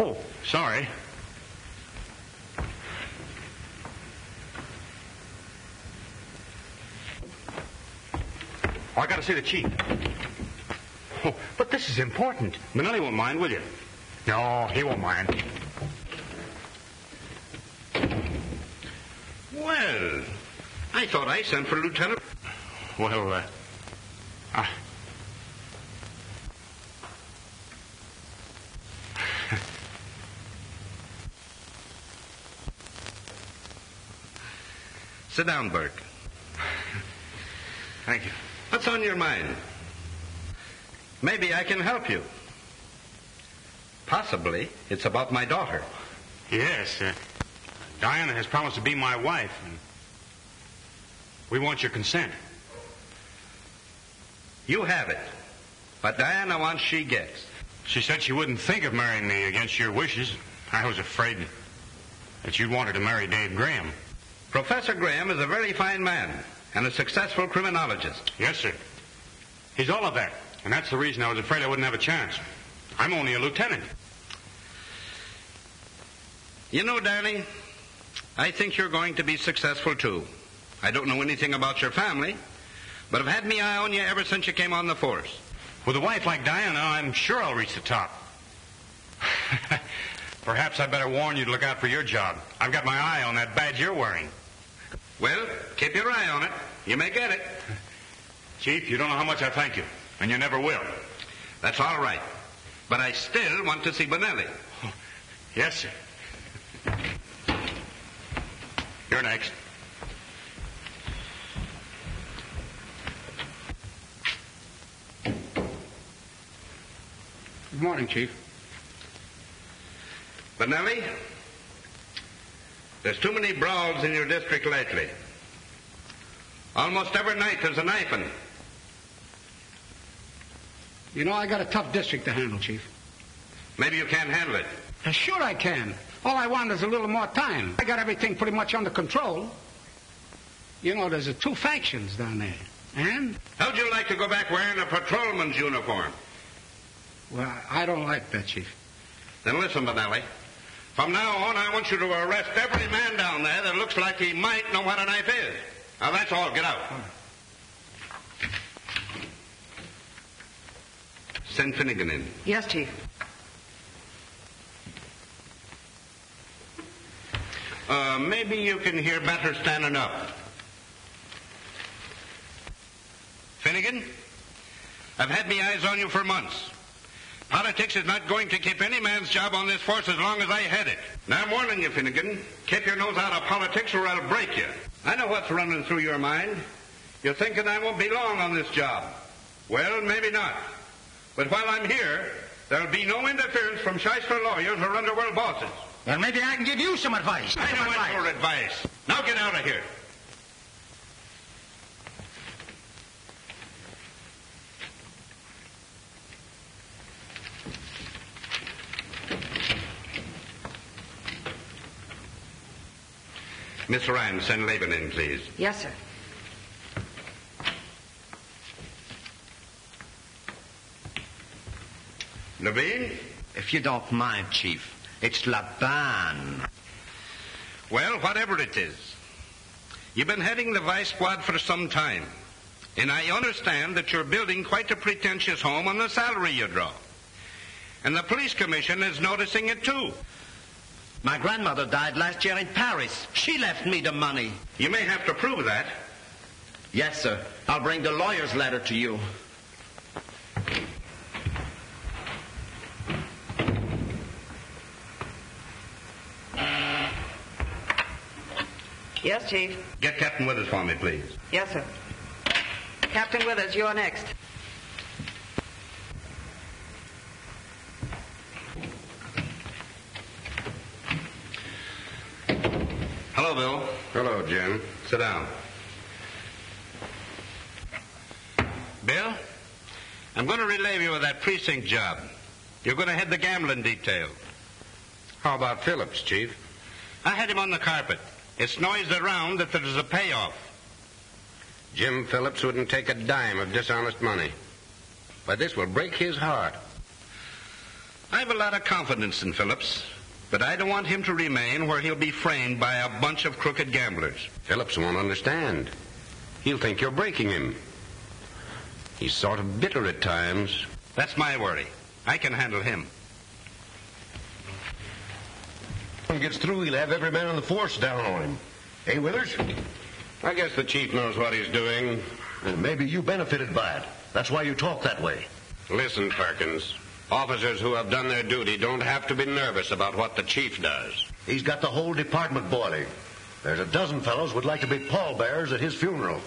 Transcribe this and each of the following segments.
Oh, sorry. Oh, I gotta see the chief. Oh, but this is important. Manelli won't mind, will you? No, he won't mind. Well, I thought I sent for Lieutenant. Well, Sit down, Bert. Thank you. What's on your mind? Maybe I can help you. Possibly it's about my daughter. Yes, Diana has promised to be my wife, and we want your consent. You have it. What Diana wants, she gets. She said she wouldn't think of marrying me against your wishes. I was afraid that you'd want her to marry Dave Graham. Professor Graham is a very fine man and a successful criminologist. Yes, sir. He's all of that, and that's the reason I was afraid I wouldn't have a chance. I'm only a lieutenant. You know, Danny, I think you're going to be successful, too. I don't know anything about your family, but I've had me eye on you ever since you came on the force. With a wife like Diana, I'm sure I'll reach the top. Perhaps I better warn you to look out for your job. I've got my eye on that badge you're wearing. Well, keep your eye on it. You may get it. Chief, you don't know how much I thank you, and you never will. That's all right. But I still want to see Bonelli. Oh, yes, sir. You're next. Good morning, Chief. Bonelli, there's too many brawls in your district lately. Almost every night there's a knifing. You know, I got a tough district to handle, Chief. Maybe you can't handle it. Sure I can. All I want is a little more time. I got everything pretty much under control. You know, there's two factions down there. And? How'd you like to go back wearing a patrolman's uniform? Well, I don't like that, Chief. Then listen, Bonelli. From now on, I want you to arrest every man down there that looks like he might know what a knife is. Now, that's all. Get out. Send Finnegan in. Yes, Chief. Maybe you can hear better standing up. Finnegan, I've had my eyes on you for months. Politics is not going to keep any man's job on this force as long as I head it. Now, I'm warning you, Finnegan. Keep your nose out of politics or I'll break you. I know what's running through your mind. You're thinking I won't be long on this job. Well, maybe not. But while I'm here, there'll be no interference from shyster lawyers or underworld bosses. Well, maybe I can give you some advice. I don't want your advice. Now get out of here. Miss Ryan, send Laban in, please. Yes, sir. Levine? If you don't mind, Chief, it's Laban. Well, whatever it is, you've been heading the vice squad for some time, and I understand that you're building quite a pretentious home on the salary you draw. And the police commission is noticing it, too. My grandmother died last year in Paris. She left me the money. You may have to prove that. Yes, sir. I'll bring the lawyer's letter to you. Yes, Chief. Get Captain Withers for me, please. Yes, sir. Captain Withers, you're next. Hello, Bill. Hello, Jim. Sit down. Bill, I'm going to relieve you of that precinct job. You're going to head the gambling detail. How about Phillips, Chief? I had him on the carpet. It's noised around that there's a payoff. Jim Phillips wouldn't take a dime of dishonest money. But this will break his heart. I have a lot of confidence in Phillips, but I don't want him to remain where he'll be framed by a bunch of crooked gamblers. Phillips won't understand. He'll think you're breaking him. He's sort of bitter at times. That's my worry. I can handle him. When he gets through, he'll have every man on the force down on him. Hey, Withers? I guess the chief knows what he's doing. And maybe you benefited by it. That's why you talk that way. Listen, Perkins. Officers who have done their duty don't have to be nervous about what the chief does. He's got the whole department boiling. There's a dozen fellows would like to be pallbearers at his funeral.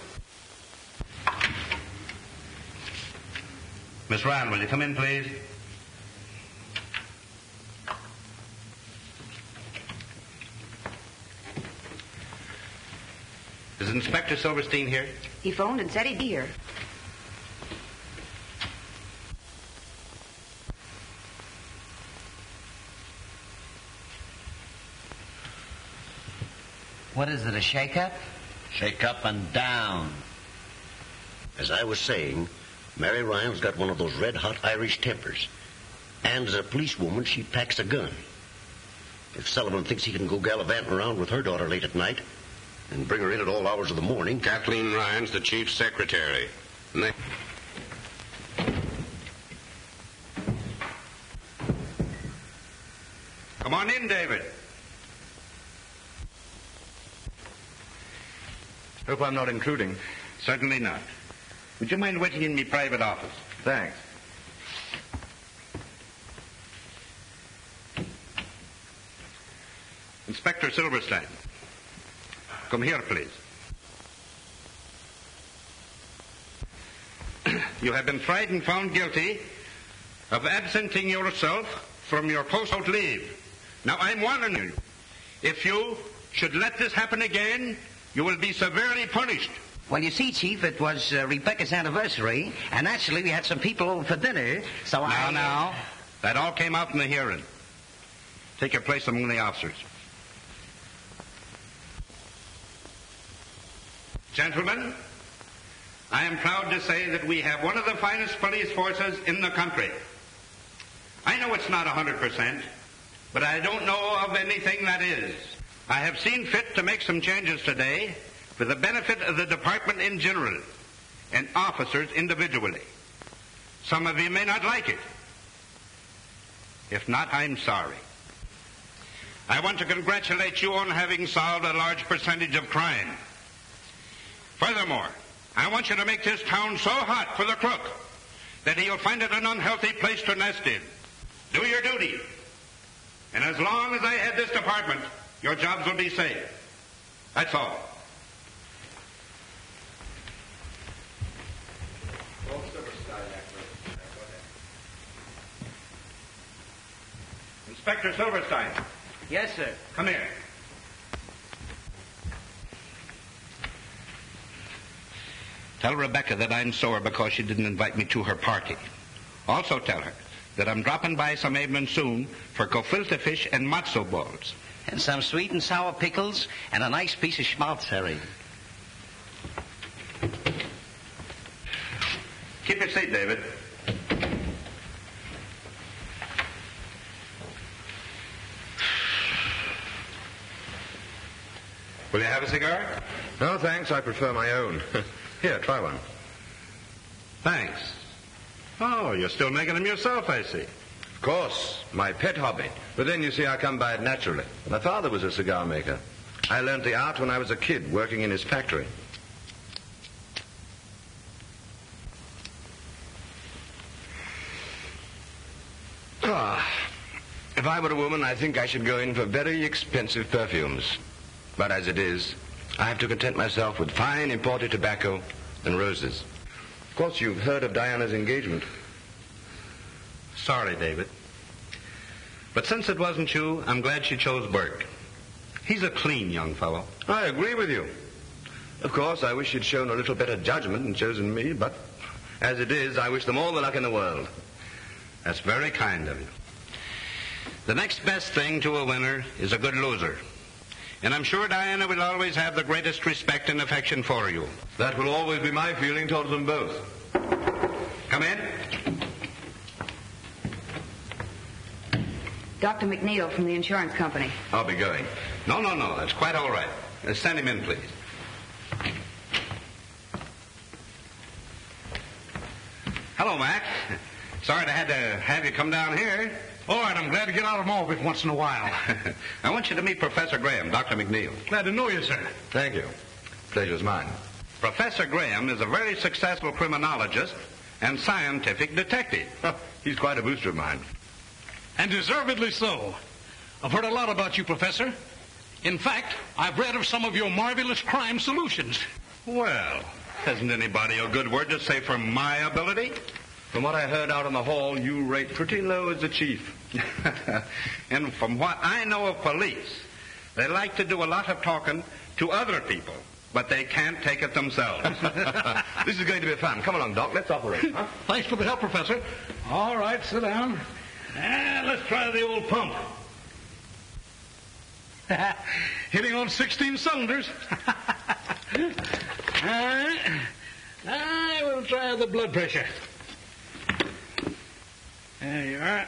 Miss Ryan, will you come in, please? Is Inspector Silverstein here? He phoned and said he'd be here. What is it, a shake-up? Shake up and down. As I was saying, Mary Ryan's got one of those red-hot Irish tempers. And as a policewoman, she packs a gun. If Sullivan thinks he can go gallivanting around with her daughter late at night and bring her in at all hours of the morning... Kathleen Ryan's the chief's secretary. And they... Come on in, David. Hope I'm not intruding. Certainly not. Would you mind waiting in my private office? Thanks. Inspector Silverstein. Come here, please. You have been tried and found guilty of absenting yourself from your post out leave. Now, I'm warning you. If you should let this happen again, you will be severely punished. Well, you see, Chief, it was Rebecca's anniversary, and actually we had some people over for dinner, so Now, that all came out in the hearing. Take your place among the officers. Gentlemen, I am proud to say that we have one of the finest police forces in the country. I know it's not 100%, but I don't know of anything that is. I have seen fit to make some changes today for the benefit of the department in general and officers individually. Some of you may not like it. If not, I'm sorry. I want to congratulate you on having solved a large percentage of crime. Furthermore, I want you to make this town so hot for the crook that he'll find it an unhealthy place to nest in. Do your duty. And as long as I head this department, your jobs will be safe. That's all. Inspector Silverstein. Yes, sir. Come here. Tell Rebecca that I'm sore because she didn't invite me to her party. Also tell her that I'm dropping by some evening soon for gefilte fish and matzo balls. And some sweet and sour pickles and a nice piece of schmaltz-herring. Keep your seat, David. Will you have a cigar? No, thanks. I prefer my own. Here, try one. Thanks. Oh, you're still making them yourself, I see. Of course, my pet hobby. But then, you see, I come by it naturally. My father was a cigar maker. I learned the art when I was a kid, working in his factory. If I were a woman, I think I should go in for very expensive perfumes. But as it is, I have to content myself with fine imported tobacco and roses. Of course, you've heard of Diana's engagement. Sorry, David. But since it wasn't you, I'm glad she chose Burke. He's a clean young fellow. I agree with you. Of course, I wish you'd shown a little better judgment and chosen me, but as it is, I wish them all the luck in the world. That's very kind of you. The next best thing to a winner is a good loser. And I'm sure Diana will always have the greatest respect and affection for you. That will always be my feeling towards them both. Come in. Dr. McNeil from the insurance company. I'll be going. No. That's quite all right. Send him in, please. Hello, Mac. Sorry I had to have you come down here. All right, I'm glad to get out of Malvik once in a while. I want you to meet Professor Graham, Dr. McNeil. Glad to know you, sir. Thank you. Pleasure's mine. Professor Graham is a very successful criminologist and scientific detective. He's quite a booster of mine. And deservedly so. I've heard a lot about you, Professor. In fact, I've read of some of your marvelous crime solutions. Well, hasn't anybody a good word to say for my ability? From what I heard out in the hall, you rate pretty low as the chief. And from what I know of police, they like to do a lot of talking to other people, but they can't take it themselves. This is going to be fun. Come along, Doc. Let's operate. Huh? Thanks for the help, Professor. All right, sit down. And let's try the old pump. Hitting on 16 cylinders. All right. I will try the blood pressure. There you are.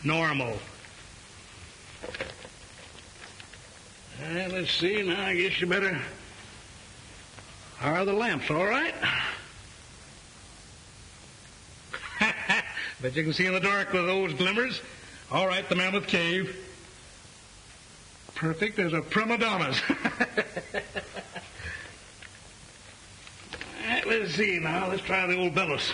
Normal. Let's see. Now, I guess you better hire the lamps, all right? Bet you can see in the dark with those glimmers. All right, the Mammoth Cave. Perfect as a prima donna's. All right, let's see now. Let's try the old bellows.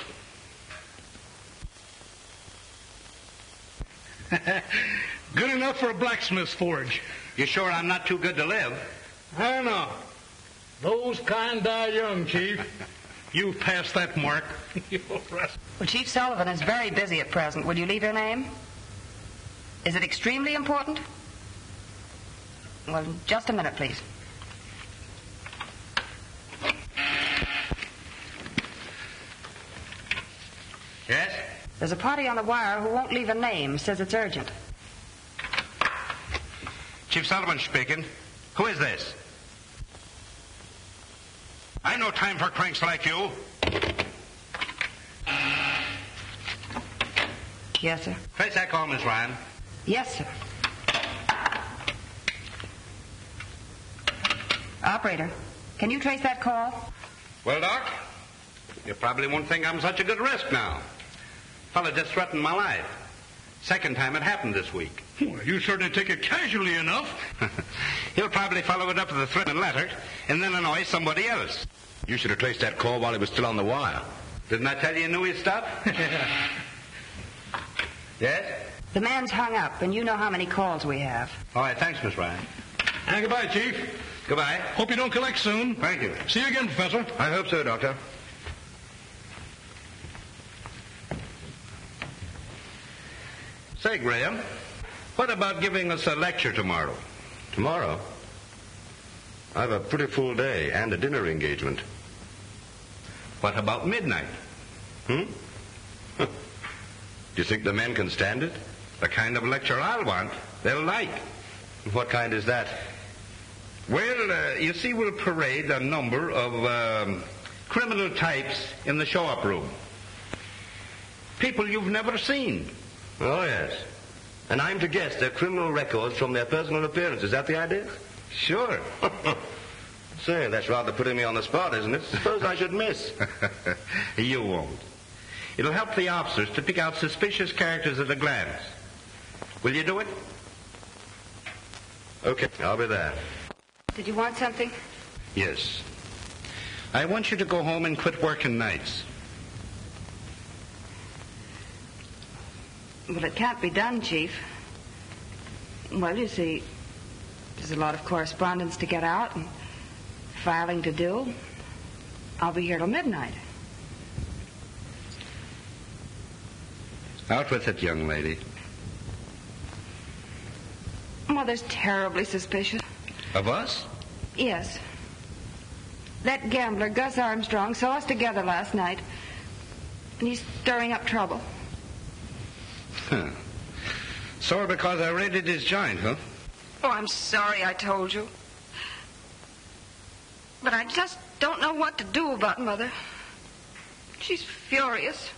Good enough for a blacksmith's forge. You sure I'm not too good to live? I don't know. Those kind die young, Chief. You've passed that mark. Well, Chief Sullivan is very busy at present. Will you leave your name? Is it extremely important? Well, just a minute, please. Yes? There's a party on the wire who won't leave a name. Says it's urgent. Chief Sullivan speaking. Who is this? I no time for cranks like you. Yes, sir. Trace that call, Miss Ryan. Yes, sir. Operator, can you trace that call? Well, Doc, you probably won't think I'm such a good risk now. Fella just threatened my life. Second time it happened this week. Well, you certainly take it casually enough. He'll probably follow it up with a threatening letter and then annoy somebody else. You should have traced that call while he was still on the wire. Didn't I tell you he knew his stuff? Yes? The man's hung up, and you know how many calls we have. All right, thanks, Miss Ryan. And goodbye, Chief. Goodbye. Hope you don't collect soon. Thank you. See you again, Professor. I hope so, Doctor. Say, Graham, what about giving us a lecture tomorrow? Tomorrow? I have a pretty full day and a dinner engagement. What about midnight? Do you think the men can stand it? The kind of lecture I'll want, they'll like. What kind is that? Well, you see, we'll parade a number of criminal types in the show-up room. People you've never seen. Oh, yes. And I'm to guess their criminal records from their personal appearance. Is that the idea? Sure. Say, that's rather putting me on the spot, isn't it? Suppose I should miss. You won't. It'll help the officers to pick out suspicious characters at a glance. Will you do it? Okay, I'll be there. Did you want something? Yes. I want you to go home and quit working nights. Well, it can't be done, Chief. Well, you see, there's a lot of correspondence to get out and filing to do. I'll be here till midnight. Out with it, young lady. Mother's terribly suspicious. Of us? Yes. That gambler, Gus Armstrong, saw us together last night, and he's stirring up trouble. Huh. Sore because I raided his joint, huh? Oh, I'm sorry I told you. But I just don't know what to do about Mother. She's furious.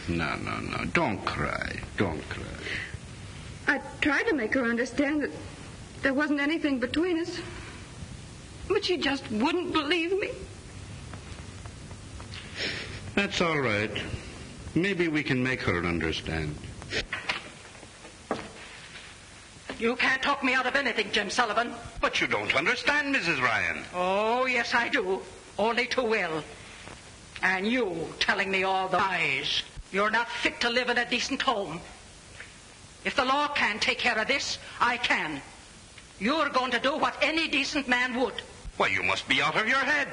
No. Don't cry. Don't cry. I tried to make her understand that there wasn't anything between us. But she just wouldn't believe me. That's all right. Maybe we can make her understand. You can't talk me out of anything, Jim Sullivan. But you don't understand, Mrs. Ryan. Oh, yes, I do. Only too well. And you telling me all the lies. You're not fit to live in a decent home. If the law can't take care of this, I can. You're going to do what any decent man would. Why, you must be out of your head.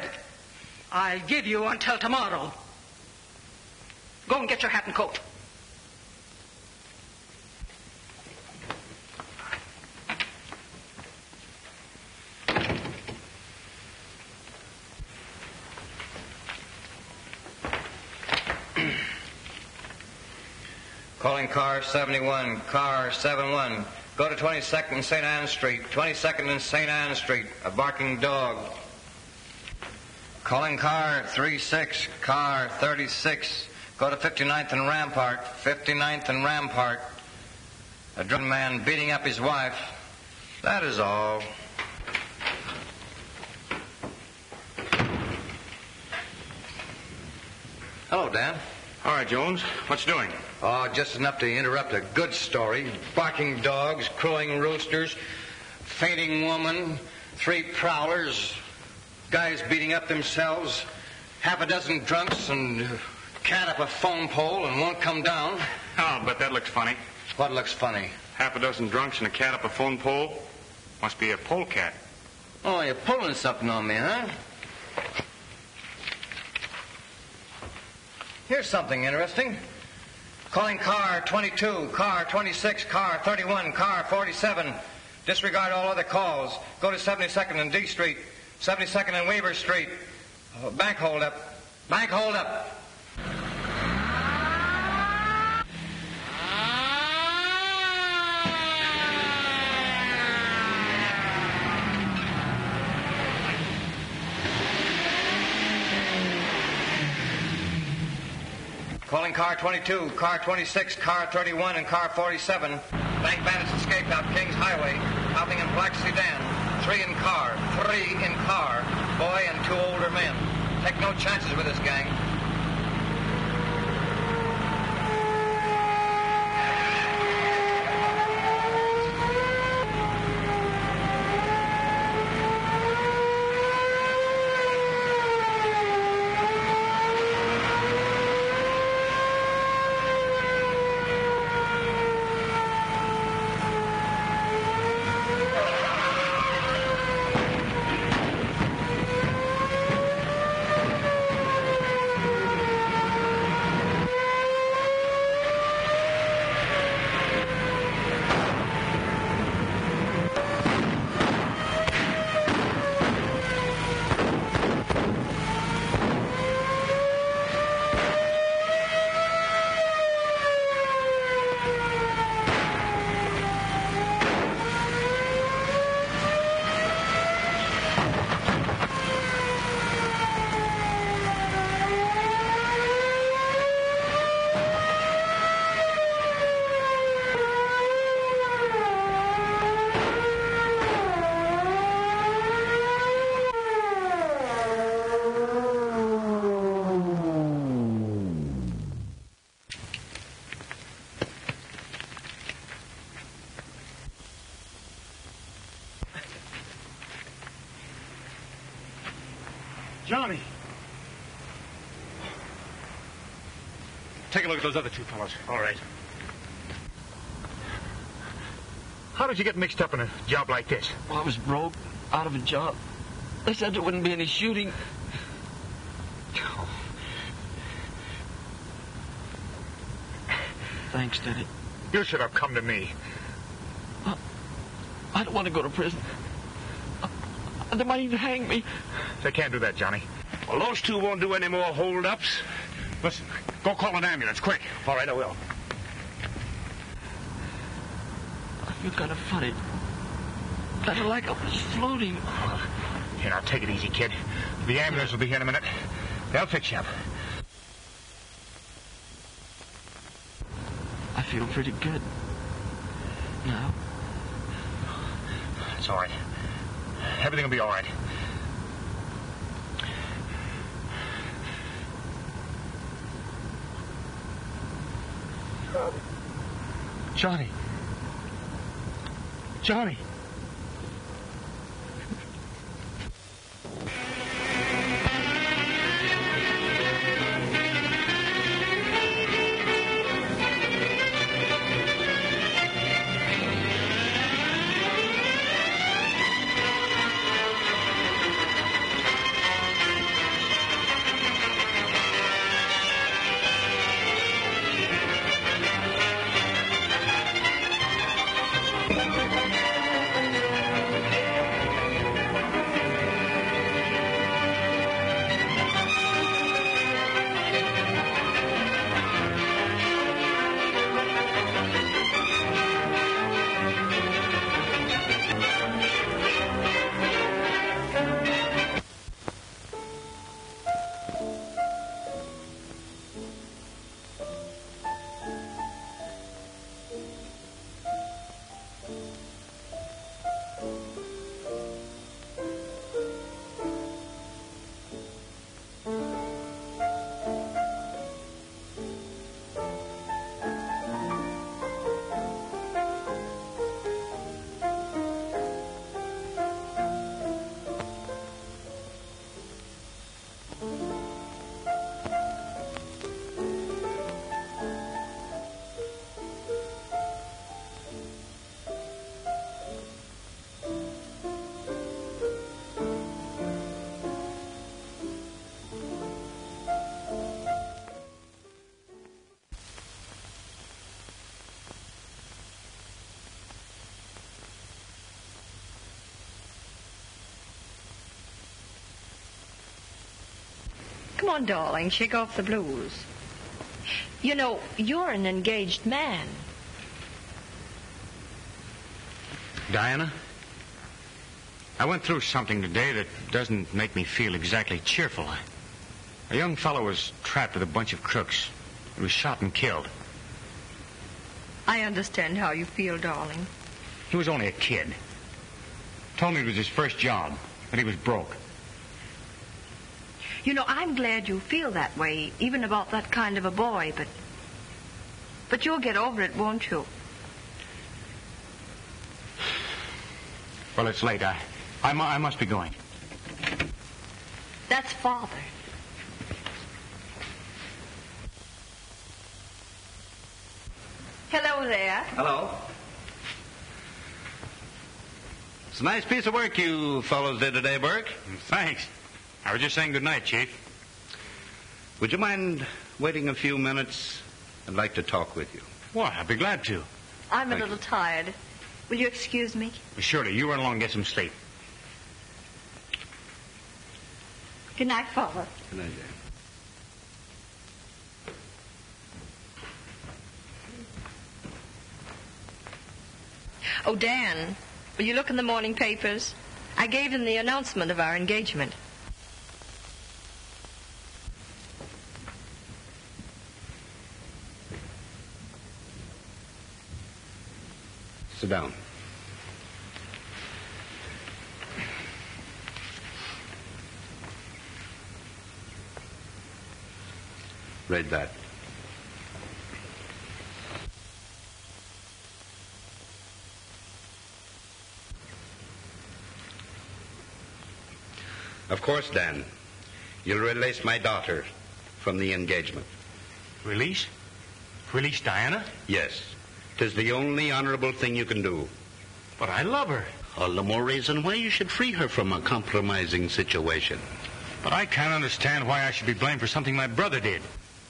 I'll give you until tomorrow. Go and get your hat and coat. Calling car 71, car 71. Go to 22nd and St. Anne Street. 22nd and St. Anne Street. A barking dog. Calling car 36, car 36. Go to 59th and Rampart. 59th and Rampart. A drunken man beating up his wife. That is all. Hello, Dan. All right, Jones. What's doing? Oh, just enough to interrupt a good story. Barking dogs, crowing roosters, fainting woman, 3 prowlers, guys beating up themselves, half a dozen drunks, and cat up a phone pole and won't come down. Oh, but that looks funny. What looks funny? Half a dozen drunks and a cat up a phone pole. Must be a polecat. Oh, you're pulling something on me, huh? Here's something interesting. Calling car 22, car 26, car 31, car 47. Disregard all other calls. Go to 72nd and D Street, 72nd and Weaver Street. Bank holdup. Bank holdup. Calling car 22, car 26, car 31, and car 47. Bank bandits escaped out Kings Highway, hopping in black sedan. 3 in car, 3 in car. Boy and 2 older men. Take no chances with this gang. Johnny. Take a look at those other 2 fellows. All right. How did you get mixed up in a job like this? Well, I was broke, out of a job. They said there wouldn't be any shooting. Oh. Thanks, Daddy. You should have come to me. I don't want to go to prison. They might even hang me. They can't do that, Johnny. Well, those 2 won't do any more hold-ups. Listen, go call an ambulance, quick. All right, I will. I feel kind of funny. Kind of like I was floating. Here, now, take it easy, kid. The ambulance will be here in a minute. They'll fix you up. I feel pretty good now. It's all right. Everything will be all right. Johnny. Johnny. Come on, darling, shake off the blues. You know, you're an engaged man. Diana, I went through something today that doesn't make me feel exactly cheerful. A young fellow was trapped with a bunch of crooks. He was shot and killed. I understand how you feel, darling. He was only a kid. Told me it was his first job, that he was broke. You know, I'm glad you feel that way, even about that kind of a boy, but you'll get over it, won't you? Well, it's late. I must be going. That's Father. Hello there. Hello. It's a nice piece of work you fellows did today, Burke. Thanks. I was just saying good night, Chief. Would you mind waiting a few minutes? I'd like to talk with you. What? I'd be glad to. I'm a little tired. Will you excuse me? Surely. You run along and get some sleep. Good night, Father. Good night, Jane. Oh, Dan, will you look in the morning papers? I gave them the announcement of our engagement. Sit down. Read that. Of course, Dan, you'll release my daughter from the engagement. Release? Release Diana? Yes. 'Tis the only honorable thing you can do. But I love her. All the more reason why you should free her from a compromising situation. But I can't understand why I should be blamed for something my brother did.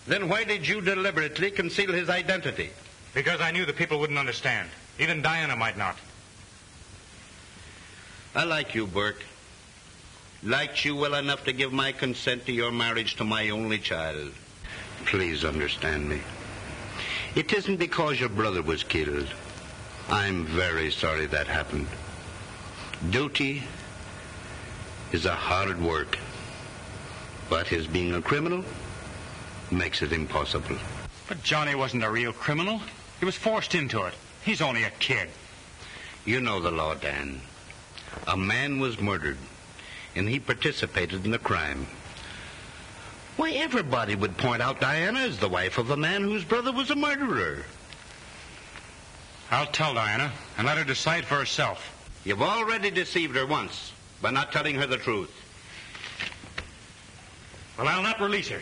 Then why did you deliberately conceal his identity? Because I knew the people wouldn't understand. Even Diana might not. I like you, Burke. Liked you well enough to give my consent to your marriage to my only child. Please understand me. It isn't because your brother was killed. I'm very sorry that happened. Duty is a hard work. But his being a criminal makes it impossible. But Johnny wasn't a real criminal. He was forced into it. He's only a kid. You know the law, Dan. A man was murdered, and he participated in the crime. Why, everybody would point out Diana as the wife of a man whose brother was a murderer. I'll tell Diana and let her decide for herself. You've already deceived her once by not telling her the truth. Well, I'll not release her.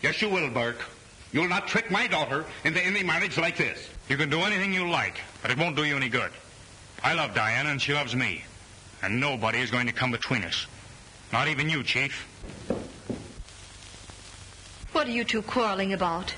Yes, you will, Burke. You'll not trick my daughter into any marriage like this. You can do anything you like, but it won't do you any good. I love Diana, and she loves me. And nobody is going to come between us. Not even you, Chief. What are you two quarreling about?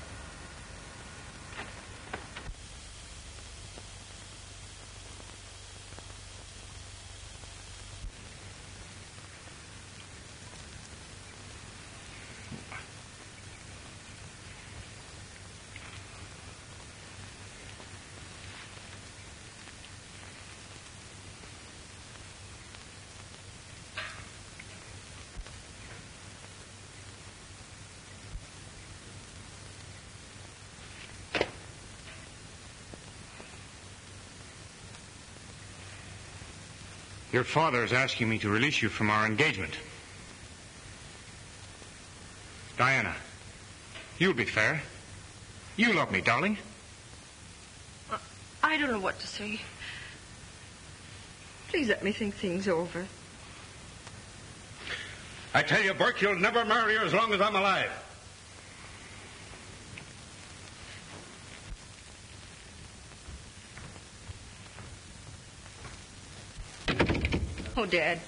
Your father is asking me to release you from our engagement. Diana, you'll be fair. You love me, darling. I don't know what to say. Please let me think things over. I tell you, Burke, you'll never marry her as long as I'm alive. Oh, Dad.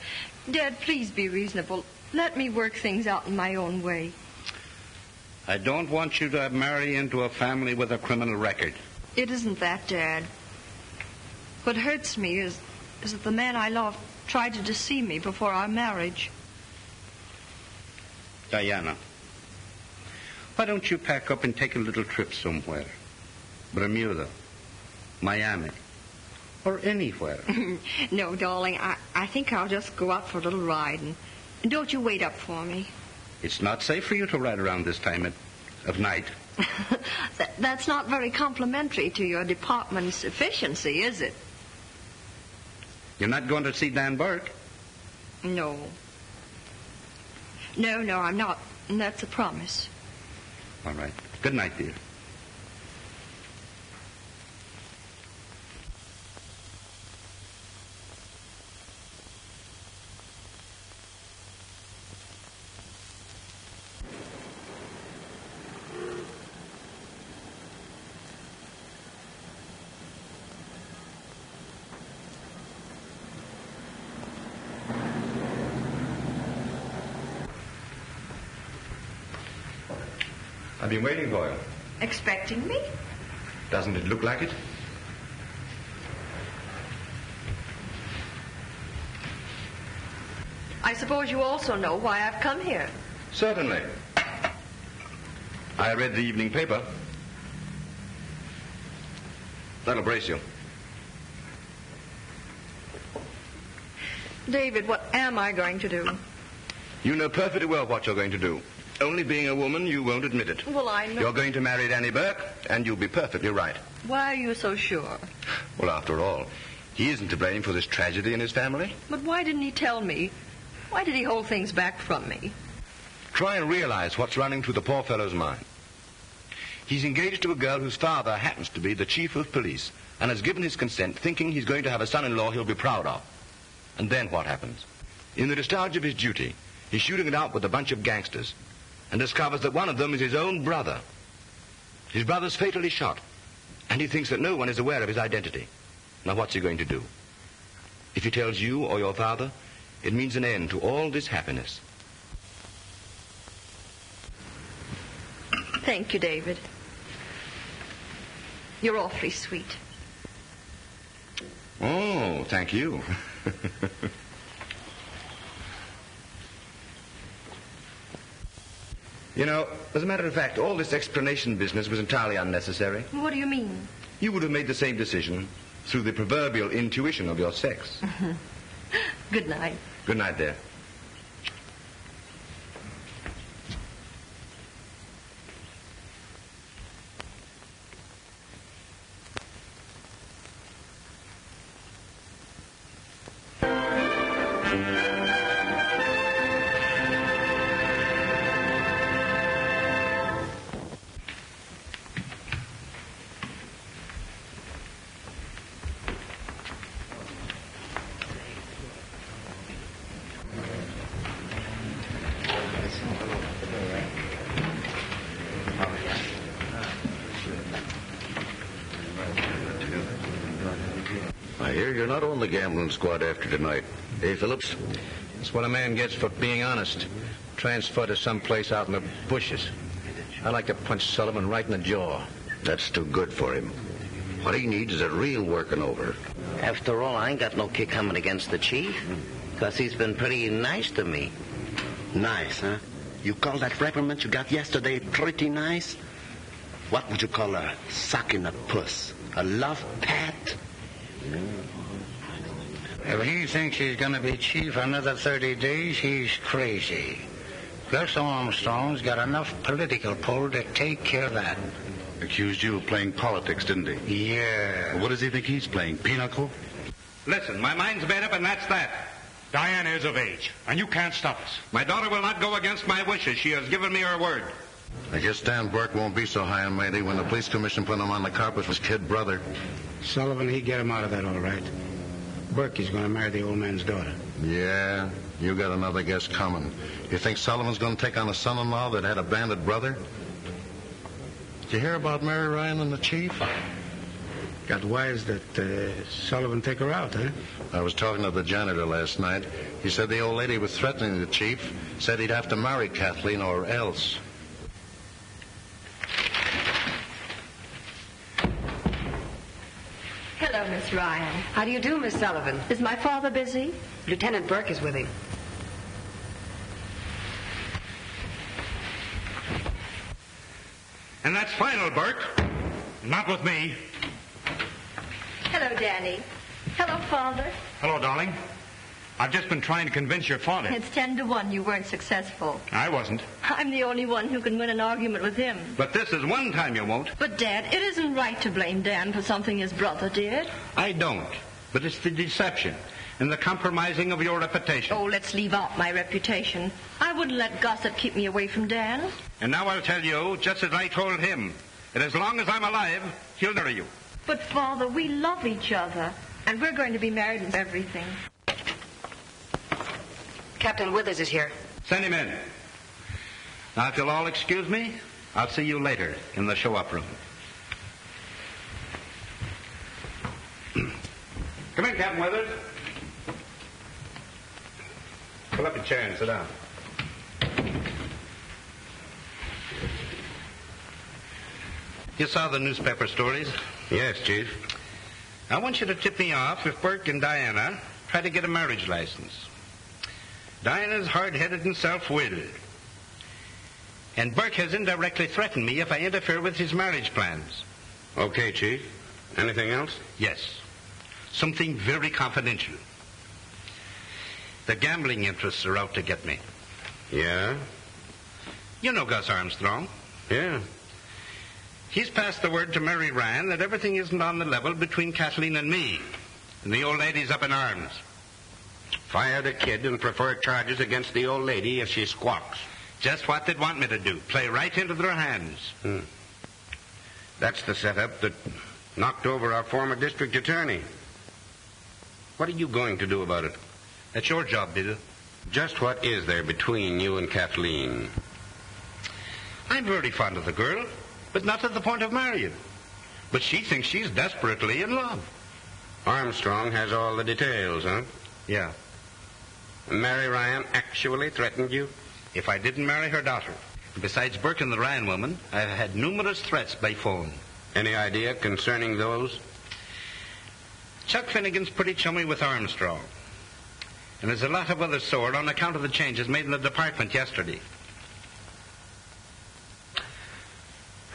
Dad, please be reasonable. Let me work things out in my own way. I don't want you to marry into a family with a criminal record. It isn't that, Dad. What hurts me is that the man I love tried to deceive me before our marriage. Diana, why don't you pack up and take a little trip somewhere? Bermuda, Miami, or anywhere. No, darling, I think I'll just go out for a little ride, and don't you wait up for me. It's not safe for you to ride around this time of night. That's not very complimentary to your department's efficiency, is it? You're not going to see Dan Burke? No. No, I'm not. And that's a promise. All right. Good night, dear. I've been waiting for you. Expecting me? Doesn't it look like it? I suppose you also know why I've come here. Certainly. I read the evening paper. That'll brace you. David, what am I going to do? You know perfectly well what you're going to do. Only being a woman, you won't admit it. Well, I know. You're going to marry Danny Burke, and you'll be perfectly right. Why are you so sure? Well, after all, he isn't to blame for this tragedy in his family. But why didn't he tell me? Why did he hold things back from me? Try and realize what's running through the poor fellow's mind. He's engaged to a girl whose father happens to be the chief of police and has given his consent thinking he's going to have a son-in-law he'll be proud of. And then what happens? In the discharge of his duty, he's shooting it out with a bunch of gangsters and discovers that one of them is his own brother. His brother's fatally shot, and he thinks that no one is aware of his identity. Now, what's he going to do? If he tells you or your father, it means an end to all this happiness. Thank you, David. You're awfully sweet. Oh, thank you. You know, as a matter of fact, all this explanation business was entirely unnecessary. What do you mean? You would have made the same decision through the proverbial intuition of your sex. Good night. Good night, dear. hear you're not on the gambling squad after tonight. Hey, Phillips? That's what a man gets for being honest. Transferred to someplace out in the bushes. I'd like to punch Sullivan right in the jaw. That's too good for him. What he needs is a real working over. After all, I ain't got no kick coming against the chief, because he's been pretty nice to me. Nice, huh? You call that reprimand you got yesterday pretty nice? What would you call a sock in a puss? A love pat? If he thinks he's going to be chief another 30 days, he's crazy. Gus Armstrong's got enough political pull to take care of that. Accused you of playing politics, didn't he? Yeah. Well, what does he think he's playing? Pinochle? Listen, my mind's made up, and that's that. Diana is of age, and you can't stop us. My daughter will not go against my wishes. She has given me her word. I guess Dan Burke won't be so high and mighty when the police commission put him on the carpet with his kid brother. Sullivan, he'd get him out of that all right. Burke is going to marry the old man's daughter. Yeah, you got another guess coming. You think Sullivan's going to take on a son-in-law that had a bandit brother? Did you hear about Mary Ryan and the chief? Got wise that Sullivan take her out, huh? I was talking to the janitor last night. He said the old lady was threatening the chief, said he'd have to marry Kathleen or else. Hello, Miss Ryan. How do you do, Miss Sullivan? Is my father busy? Lieutenant Burke is with him. And that's final, Burke. Not with me. Hello, Danny. Hello, Father. Hello, darling. I've just been trying to convince your father. It's 10-1 you weren't successful. I wasn't. I'm the only one who can win an argument with him. But this is one time you won't. But, Dad, it isn't right to blame Dan for something his brother did. I don't. But it's the deception and the compromising of your reputation. Oh, let's leave out my reputation. I wouldn't let gossip keep me away from Dan. And now I'll tell you, just as I told him, that as long as I'm alive, he'll marry you. But, Father, we love each other, and we're going to be married and everything. Captain Withers is here. Send him in. Now, if you'll all excuse me, I'll see you later in the show-up room. Come in, Captain Withers. Pull up your chair and sit down. You saw the newspaper stories? Yes, Chief. I want you to tip me off if Burke and Diana try to get a marriage license. Diana's hard-headed and self-willed. And Burke has indirectly threatened me if I interfere with his marriage plans. Okay, Chief. Anything else? Yes. Something very confidential. The gambling interests are out to get me. Yeah? You know Gus Armstrong. Yeah. He's passed the word to Mary Ryan that everything isn't on the level between Kathleen and me. And the old lady's up in arms. Fire the kid and prefer charges against the old lady if she squawks. Just what they'd want me to do. Play right into their hands. That's the setup that knocked over our former district attorney. What are you going to do about it? That's your job, Bill. Just what is there between you and Kathleen? I'm very fond of the girl, but not to the point of marrying. But she thinks she's desperately in love. Armstrong has all the details, huh? Yeah. Mary Ryan actually threatened you? If I didn't marry her daughter. Besides Burke and the Ryan woman, I've had numerous threats by phone. Any idea concerning those? Chuck Finnegan's pretty chummy with Armstrong. And there's a lot of other sore on account of the changes made in the department yesterday.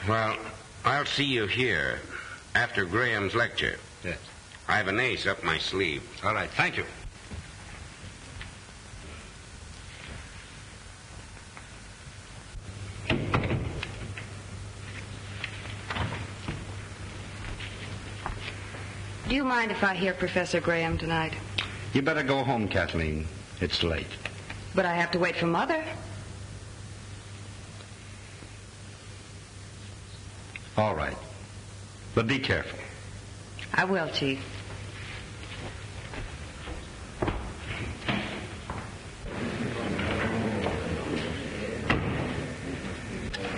Well, I'll see you here after Graham's lecture. Yes. I have an ace up my sleeve. All right, thank you. Do you mind if I hear Professor Graham tonight? You better go home, Kathleen. It's late. But I have to wait for Mother. All right. But be careful. I will, Chief.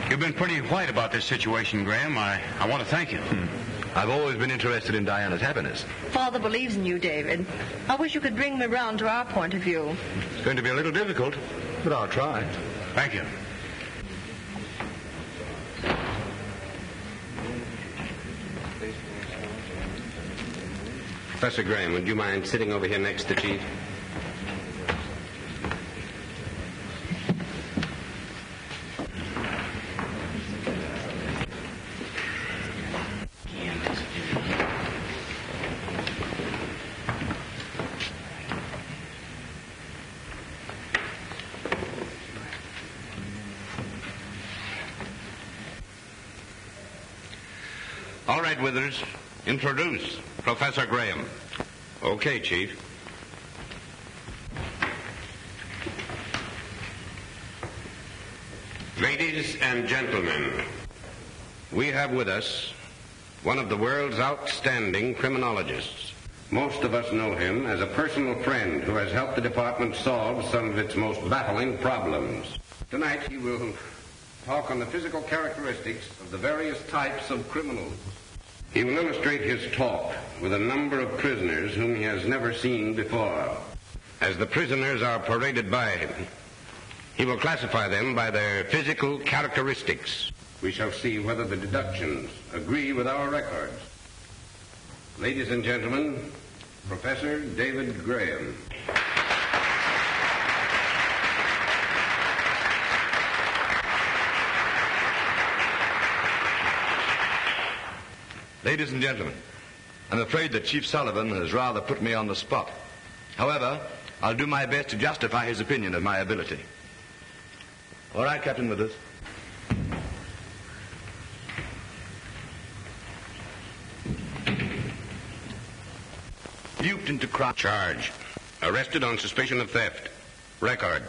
You've been pretty white about this situation, Graham. I want to thank you. I've always been interested in Diana's happiness. Father believes in you, David. I wish you could bring me round to our point of view. It's going to be a little difficult, but I'll try. Thank you. Professor Graham, would you mind sitting over here next to Chief? All right, Withers. Introduce Professor Graham. Okay, Chief. Ladies and gentlemen, we have with us one of the world's outstanding criminologists. Most of us know him as a personal friend who has helped the department solve some of its most baffling problems. Tonight he will talk on the physical characteristics of the various types of criminals. He will illustrate his talk with a number of prisoners whom he has never seen before. As the prisoners are paraded by him, he will classify them by their physical characteristics. We shall see whether the deductions agree with our records. Ladies and gentlemen, Professor David Graham. Ladies and gentlemen, I'm afraid that Chief Sullivan has rather put me on the spot. However, I'll do my best to justify his opinion of my ability. All right, Captain Withers. Duped into crime. Charge. Arrested on suspicion of theft. Record.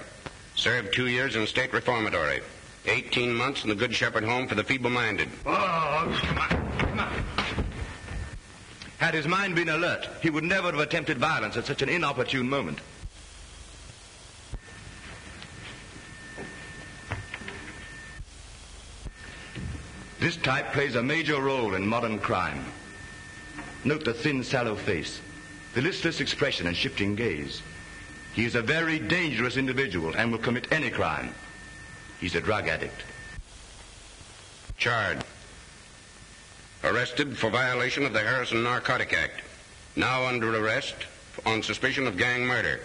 Served 2 years in state reformatory. 18 months in the Good Shepherd Home for the feeble-minded. Oh, come on. Had his mind been alert, he would never have attempted violence at such an inopportune moment. This type plays a major role in modern crime. Note the thin, sallow face, the listless expression and shifting gaze. He is a very dangerous individual and will commit any crime. He's a drug addict. Charge. Arrested for violation of the Harrison Narcotic Act. Now under arrest on suspicion of gang murder.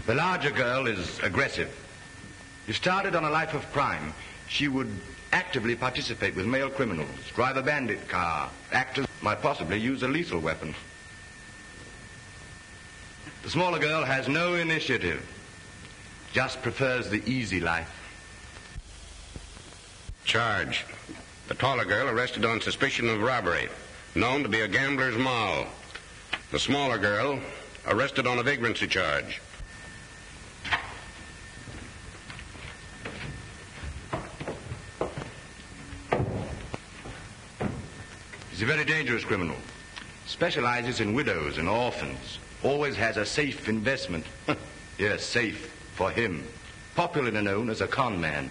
The larger girl is aggressive. If started on a life of crime, she would actively participate with male criminals, drive a bandit car, act as might possibly use a lethal weapon. The smaller girl has no initiative, just prefers the easy life. Charge. The taller girl arrested on suspicion of robbery, known to be a gambler's moll. The smaller girl arrested on a vagrancy charge. He's a very dangerous criminal. Specializes in widows and orphans. Always has a safe investment. Yes, safe for him. Popularly known as a con man.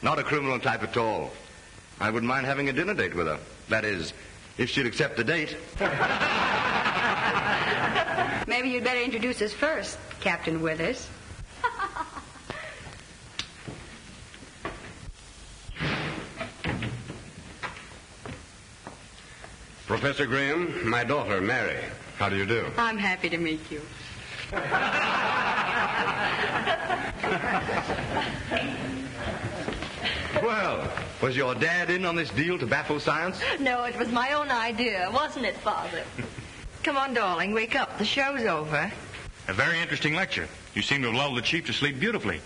Not a criminal type at all. I wouldn't mind having a dinner date with her. That is, if she'd accept the date. Maybe you'd better introduce us first, Captain Withers. Professor Graham, my daughter, Mary. How do you do? I'm happy to meet you. Well, was your dad in on this deal to baffle science? No, it was my own idea, wasn't it, Father? Come on, darling, wake up. The show's over. A very interesting lecture. You seem to have lulled the chief to sleep beautifully.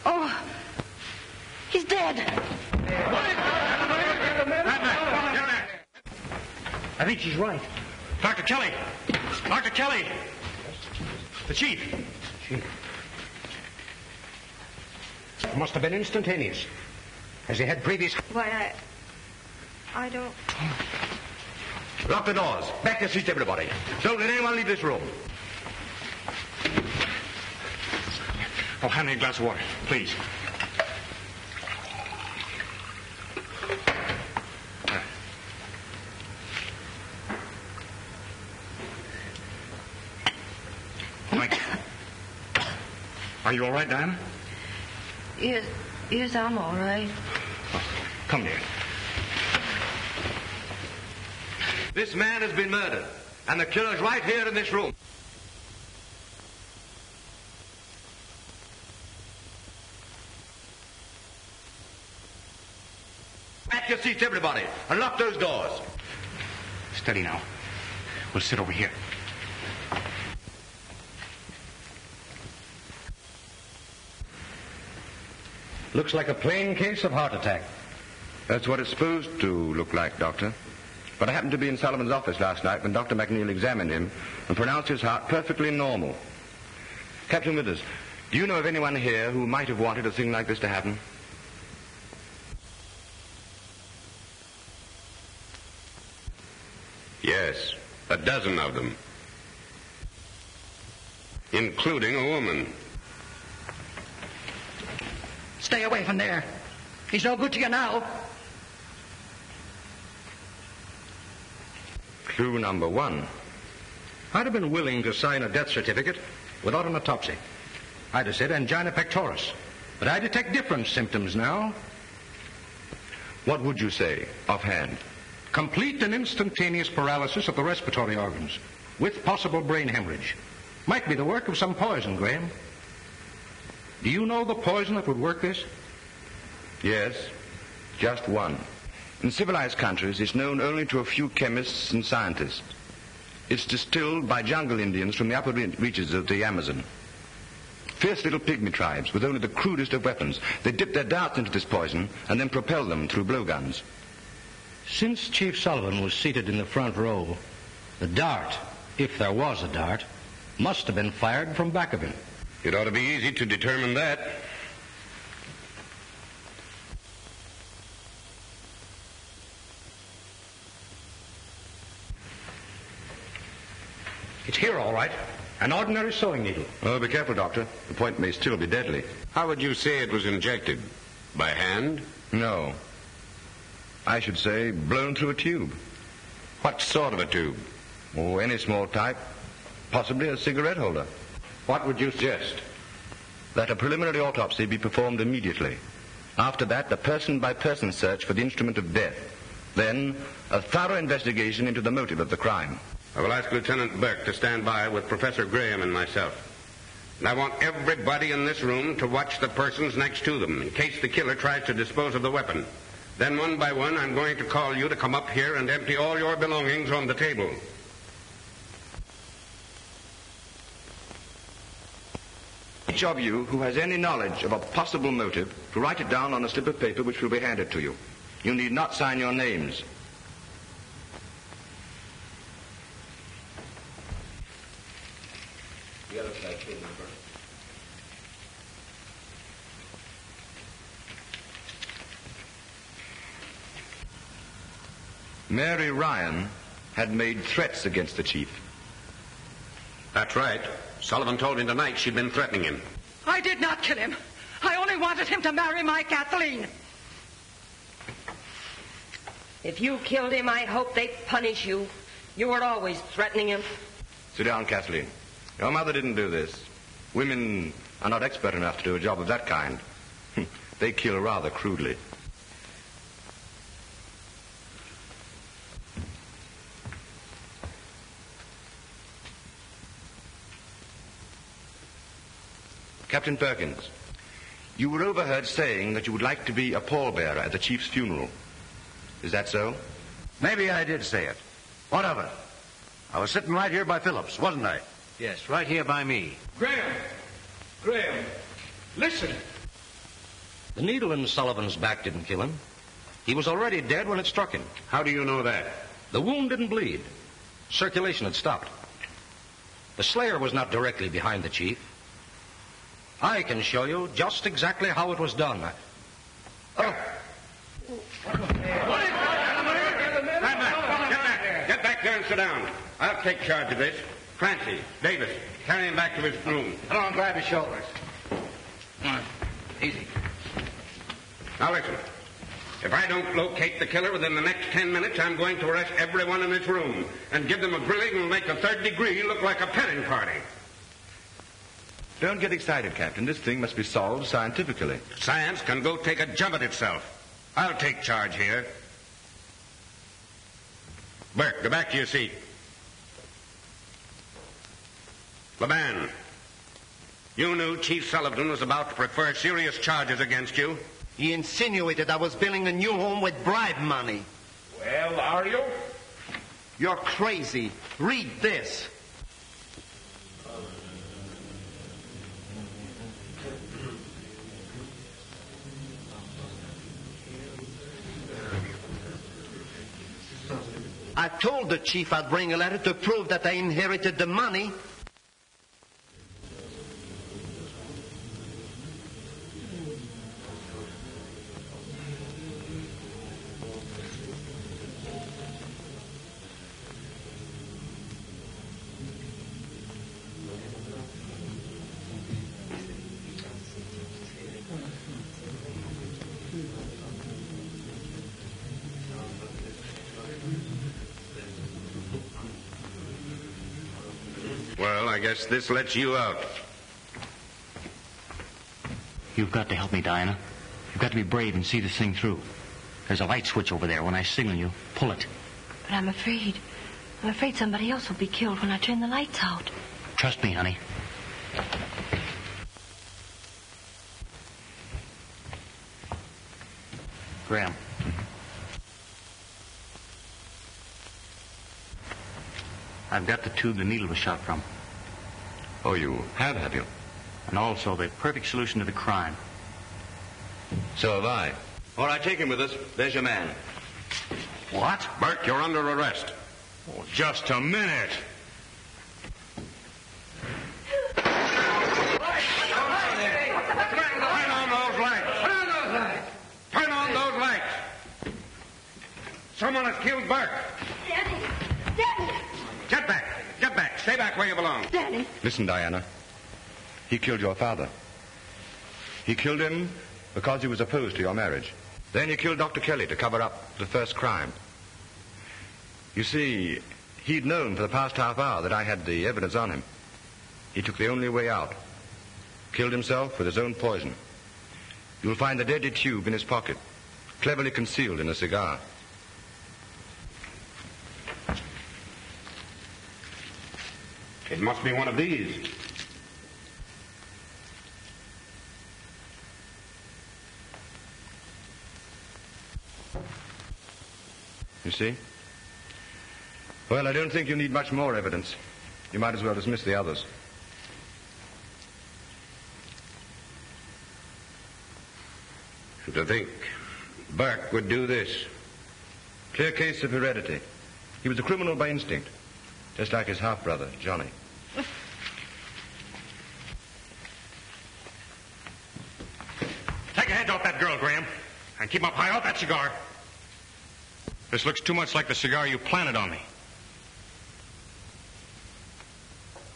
Oh, dead. I think she's right. Dr. Kelly! Dr. Kelly! The chief. It must have been instantaneous. Has he had previous... Why, I don't... Lock the doors. Back your seats, everybody. Don't let anyone leave this room. Oh, hand me a glass of water, please. Mike. Are you all right, Diana? Yes, I'm all right. Oh, come here. This man has been murdered, and the killer's right here in this room. Back your seats, everybody, and lock those doors. Steady now. We'll sit over here. Looks like a plain case of heart attack. That's what it's supposed to look like, Doctor. But I happened to be in Sullivan's office last night when Dr. McNeil examined him and pronounced his heart perfectly normal. Captain Withers, do you know of anyone here who might have wanted a thing like this to happen? Yes, a dozen of them. Including a woman. Stay away from there. He's no good to you now. Clue number one. I'd have been willing to sign a death certificate without an autopsy. I'd have said angina pectoris. But I detect different symptoms now. What would you say, offhand? Complete and instantaneous paralysis of the respiratory organs, with possible brain hemorrhage. Might be the work of some poison, Graham. Do you know the poison that would work this? Yes, just one. In civilized countries, it's known only to a few chemists and scientists. It's distilled by jungle Indians from the upper reaches of the Amazon. Fierce little pygmy tribes with only the crudest of weapons. They dip their darts into this poison and then propel them through blowguns. Since Chief Sullivan was seated in the front row, the dart, if there was a dart, must have been fired from back of him. It ought to be easy to determine that. It's here, all right. An ordinary sewing needle. Oh, be careful, Doctor. The point may still be deadly. How would you say it was injected? By hand? No. I should say blown through a tube. What sort of a tube? Oh, any small type. Possibly a cigarette holder. What would you suggest? That a preliminary autopsy be performed immediately. After that, a person-by-person search for the instrument of death. Then, a thorough investigation into the motive of the crime. I will ask Lieutenant Burke to stand by with Professor Graham and myself. And I want everybody in this room to watch the persons next to them in case the killer tries to dispose of the weapon. Then one by one, I'm going to call you to come up here and empty all your belongings on the table. Each of you who has any knowledge of a possible motive to write it down on a slip of paper which will be handed to you. You need not sign your names. Mary Ryan had made threats against the chief. That's right. Sullivan told me tonight she'd been threatening him. I did not kill him. I only wanted him to marry my Kathleen. If you killed him, I hope they punish you. You were always threatening him. Sit down, Kathleen. Your mother didn't do this. Women are not expert enough to do a job of that kind. They kill rather crudely. Captain Perkins, you were overheard saying that you would like to be a pallbearer at the chief's funeral. Is that so? Maybe I did say it. What of it? I was sitting right here by Phillips, wasn't I? Yes, right here by me. Graham, listen. The needle in Sullivan's back didn't kill him. He was already dead when it struck him. How do you know that? The wound didn't bleed. Circulation had stopped. The slayer was not directly behind the chief. I can show you just exactly how it was done. Get back there and sit down. I'll take charge of this. Clancy, Davis, carry him back to his room. Come on, grab his shoulders. Come on. Easy. Now listen. If I don't locate the killer within the next 10 minutes, I'm going to arrest everyone in this room and give them a grilling and make the third degree look like a petting party. Don't get excited, Captain. This thing must be solved scientifically. Science can go take a jump at itself. I'll take charge here. Burke, go back to your seat. Laban, you knew Chief Sullivan was about to prefer serious charges against you. He insinuated I was building a new home with bribe money. Well, are you? You're crazy. Read this. I told the chief I'd bring a letter to prove that I inherited the money. Well, I guess this lets you out. You've got to help me, Diana. You've got to be brave and see this thing through. There's a light switch over there. When I signal you, pull it. But I'm afraid. I'm afraid somebody else will be killed when I turn the lights out. Trust me, honey. Graham. I've got the tube the needle was shot from. Oh, you have you? And also the perfect solution to the crime. So have I. All right, take him with us. There's your man. What? Burke, you're under arrest. Oh, just a minute. Turn on those lights. Turn on those lights. Someone has killed Burke. Daddy! Get back. Get back. Stay back where you belong. Daddy! Listen, Diana. He killed your father. He killed him because he was opposed to your marriage. Then he killed Dr. Kelly to cover up the first crime. You see, he'd known for the past half hour that I had the evidence on him. He took the only way out. Killed himself with his own poison. You'll find the deadly tube in his pocket, cleverly concealed in a cigar. It must be one of these. You see? Well, I don't think you need much more evidence. You might as well dismiss the others. To think Burke would do this. Clear case of heredity. He was a criminal by instinct, just like his half-brother, Johnny. Take your hands off that girl, Graham. And keep up high off that cigar. This looks too much like the cigar you planted on me.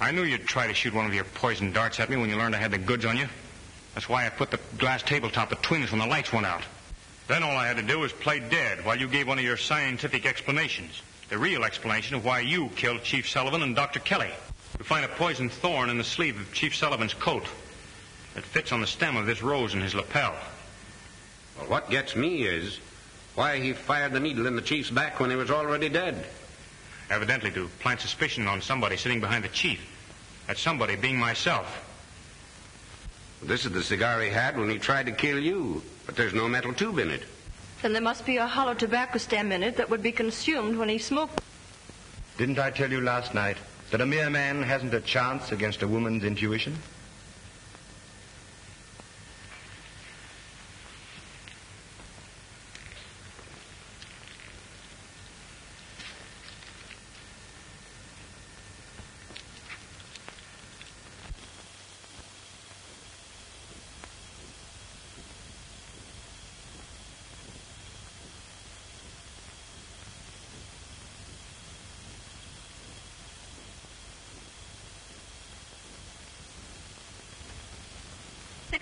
I knew you'd try to shoot one of your poison darts at me when you learned I had the goods on you. That's why I put the glass tabletop between us when the lights went out. Then all I had to do was play dead while you gave one of your scientific explanations. The real explanation of why you killed Chief Sullivan and Dr. Kelly. You find a poisoned thorn in the sleeve of Chief Sullivan's coat. It fits on the stem of this rose in his lapel. Well, what gets me is why he fired the needle in the chief's back when he was already dead. Evidently to plant suspicion on somebody sitting behind the chief. That somebody being myself. This is the cigar he had when he tried to kill you, but there's no metal tube in it. Then there must be a hollow tobacco stem in it that would be consumed when he smoked. Didn't I tell you last night that a mere man hasn't a chance against a woman's intuition?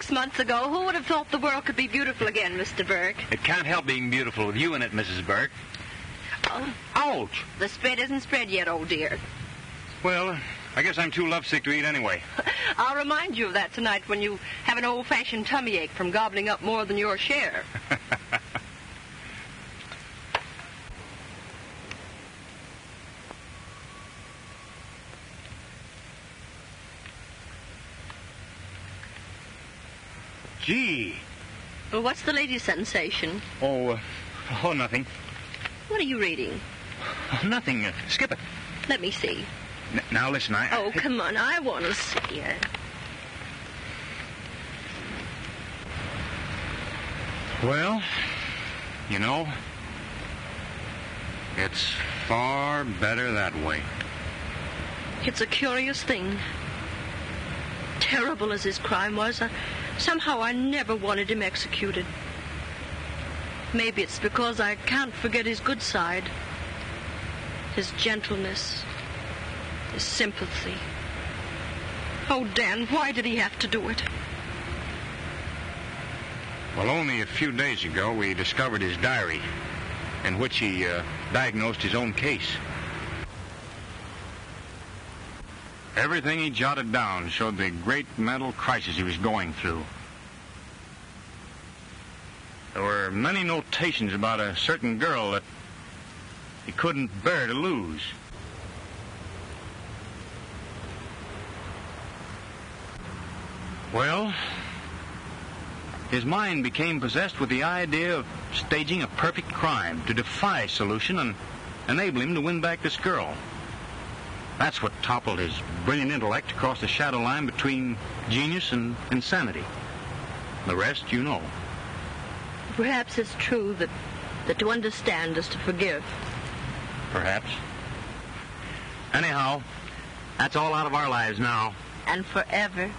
6 months ago, who would have thought the world could be beautiful again, Mr. Burke? It can't help being beautiful with you in it, Mrs. Burke. Oh. Ouch! The spread isn't spread yet, old dear. Well, I guess I'm too lovesick to eat anyway. I'll remind you of that tonight when you have an old-fashioned tummy ache from gobbling up more than your share. Gee. Well, what's the latest sensation? Oh, nothing. What are you reading? Oh, nothing. Skip it. Let me see. Now, listen, Oh, come on. I want to see it. Well, you know, it's far better that way. It's a curious thing. Terrible as his crime was, somehow I never wanted him executed. Maybe it's because I can't forget his good side. His gentleness. His sympathy. Oh, Dan, why did he have to do it? Well, only a few days ago, we discovered his diary, in which he diagnosed his own case. Everything he jotted down showed the great mental crisis he was going through. There were many notations about a certain girl that he couldn't bear to lose. Well, his mind became possessed with the idea of staging a perfect crime to defy solution and enable him to win back this girl. That's what toppled his brilliant intellect across the shadow line between genius and insanity. The rest you know. Perhaps it's true that to understand is to forgive. Perhaps. Anyhow, that's all out of our lives now. And forever.